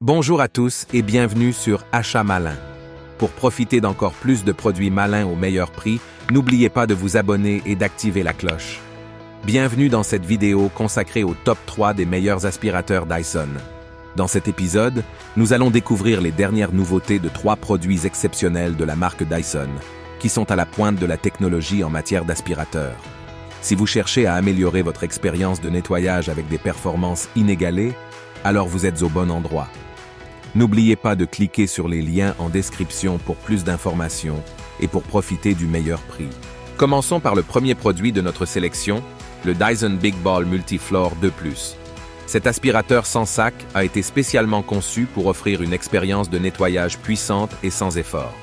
Bonjour à tous et bienvenue sur Achat Malin. Pour profiter d'encore plus de produits malins au meilleur prix, n'oubliez pas de vous abonner et d'activer la cloche. Bienvenue dans cette vidéo consacrée au top 3 des meilleurs aspirateurs Dyson. Dans cet épisode, nous allons découvrir les dernières nouveautés de 3 produits exceptionnels de la marque Dyson, qui sont à la pointe de la technologie en matière d'aspirateur. Si vous cherchez à améliorer votre expérience de nettoyage avec des performances inégalées, alors vous êtes au bon endroit. N'oubliez pas de cliquer sur les liens en description pour plus d'informations et pour profiter du meilleur prix. Commençons par le premier produit de notre sélection, le Dyson Big Ball Multi-Floor 2+. Cet aspirateur sans sac a été spécialement conçu pour offrir une expérience de nettoyage puissante et sans effort.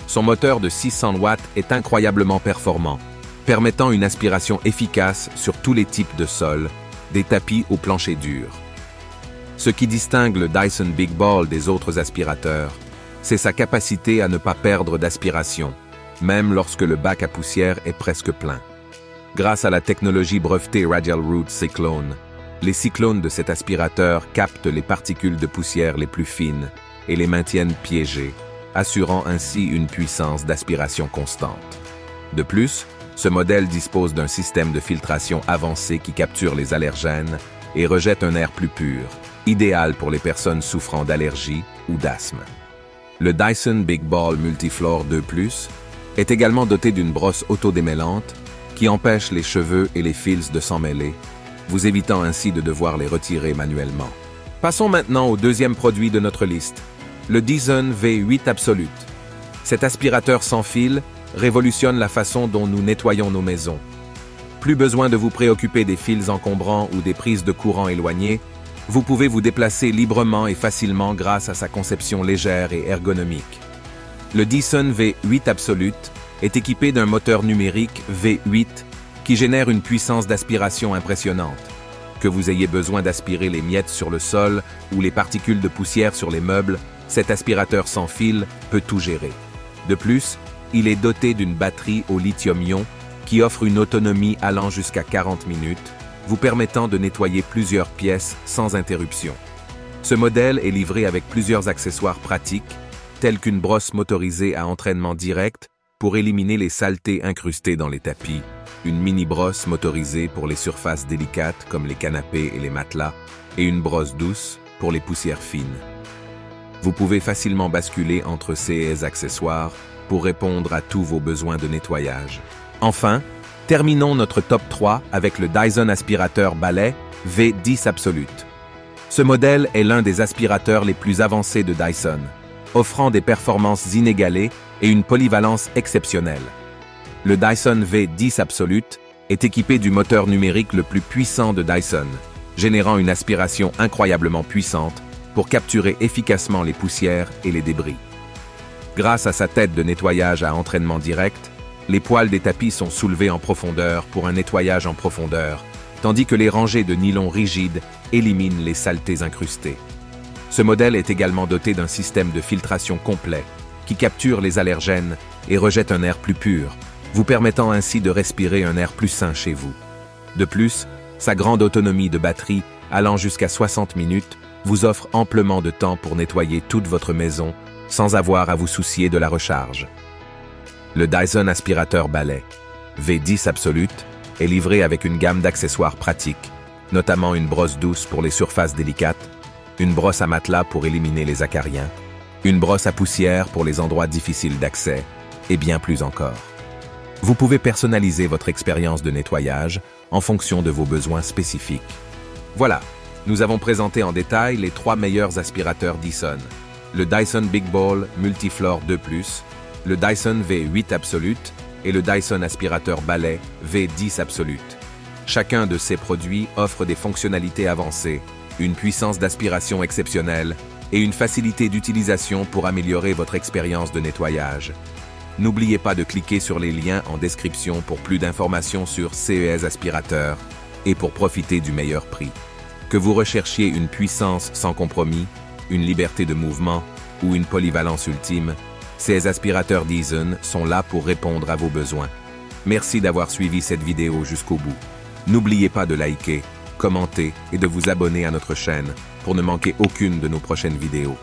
Son moteur de 600 watts est incroyablement performant, permettant une aspiration efficace sur tous les types de sols, des tapis au plancher dur. Ce qui distingue le Dyson Big Ball des autres aspirateurs, c'est sa capacité à ne pas perdre d'aspiration, même lorsque le bac à poussière est presque plein. Grâce à la technologie brevetée Radial Root Cyclone, les cyclones de cet aspirateur captent les particules de poussière les plus fines et les maintiennent piégées, assurant ainsi une puissance d'aspiration constante. De plus, ce modèle dispose d'un système de filtration avancé qui capture les allergènes et rejette un air plus pur, idéal pour les personnes souffrant d'allergies ou d'asthme. Le Dyson Big Ball Multi-Floor 2+, est également doté d'une brosse autodémêlante qui empêche les cheveux et les fils de s'en mêler, vous évitant ainsi de devoir les retirer manuellement. Passons maintenant au deuxième produit de notre liste, le Dyson V8 Absolute. Cet aspirateur sans fil révolutionne la façon dont nous nettoyons nos maisons. Plus besoin de vous préoccuper des fils encombrants ou des prises de courant éloignées, vous pouvez vous déplacer librement et facilement grâce à sa conception légère et ergonomique. Le Dyson V8 Absolute est équipé d'un moteur numérique V8 qui génère une puissance d'aspiration impressionnante. Que vous ayez besoin d'aspirer les miettes sur le sol ou les particules de poussière sur les meubles, cet aspirateur sans fil peut tout gérer. De plus, il est doté d'une batterie au lithium-ion qui offre une autonomie allant jusqu'à 40 minutes, vous permettant de nettoyer plusieurs pièces sans interruption. Ce modèle est livré avec plusieurs accessoires pratiques, tels qu'une brosse motorisée à entraînement direct pour éliminer les saletés incrustées dans les tapis, une mini-brosse motorisée pour les surfaces délicates comme les canapés et les matelas, et une brosse douce pour les poussières fines. Vous pouvez facilement basculer entre ces accessoires pour répondre à tous vos besoins de nettoyage. Enfin, terminons notre top 3 avec le Dyson aspirateur balai V10 Absolute. Ce modèle est l'un des aspirateurs les plus avancés de Dyson, offrant des performances inégalées et une polyvalence exceptionnelle. Le Dyson V10 Absolute est équipé du moteur numérique le plus puissant de Dyson, générant une aspiration incroyablement puissante pour capturer efficacement les poussières et les débris. Grâce à sa tête de nettoyage à entraînement direct, les poils des tapis sont soulevés en profondeur pour un nettoyage en profondeur, tandis que les rangées de nylon rigide éliminent les saletés incrustées. Ce modèle est également doté d'un système de filtration complet qui capture les allergènes et rejette un air plus pur, vous permettant ainsi de respirer un air plus sain chez vous. De plus, sa grande autonomie de batterie, allant jusqu'à 60 minutes, vous offre amplement de temps pour nettoyer toute votre maison sans avoir à vous soucier de la recharge. Le Dyson aspirateur balai V10 Absolute est livré avec une gamme d'accessoires pratiques, notamment une brosse douce pour les surfaces délicates, une brosse à matelas pour éliminer les acariens, une brosse à poussière pour les endroits difficiles d'accès, et bien plus encore. Vous pouvez personnaliser votre expérience de nettoyage en fonction de vos besoins spécifiques. Voilà, nous avons présenté en détail les 3 meilleurs aspirateurs Dyson, le Dyson Big Ball Multi-Floor 2+, le Dyson V8 Absolute et le Dyson aspirateur balai V10 Absolute. Chacun de ces produits offre des fonctionnalités avancées, une puissance d'aspiration exceptionnelle et une facilité d'utilisation pour améliorer votre expérience de nettoyage. N'oubliez pas de cliquer sur les liens en description pour plus d'informations sur ces aspirateurs et pour profiter du meilleur prix. Que vous recherchiez une puissance sans compromis, une liberté de mouvement ou une polyvalence ultime, ces aspirateurs Dyson sont là pour répondre à vos besoins. Merci d'avoir suivi cette vidéo jusqu'au bout. N'oubliez pas de liker, commenter et de vous abonner à notre chaîne pour ne manquer aucune de nos prochaines vidéos.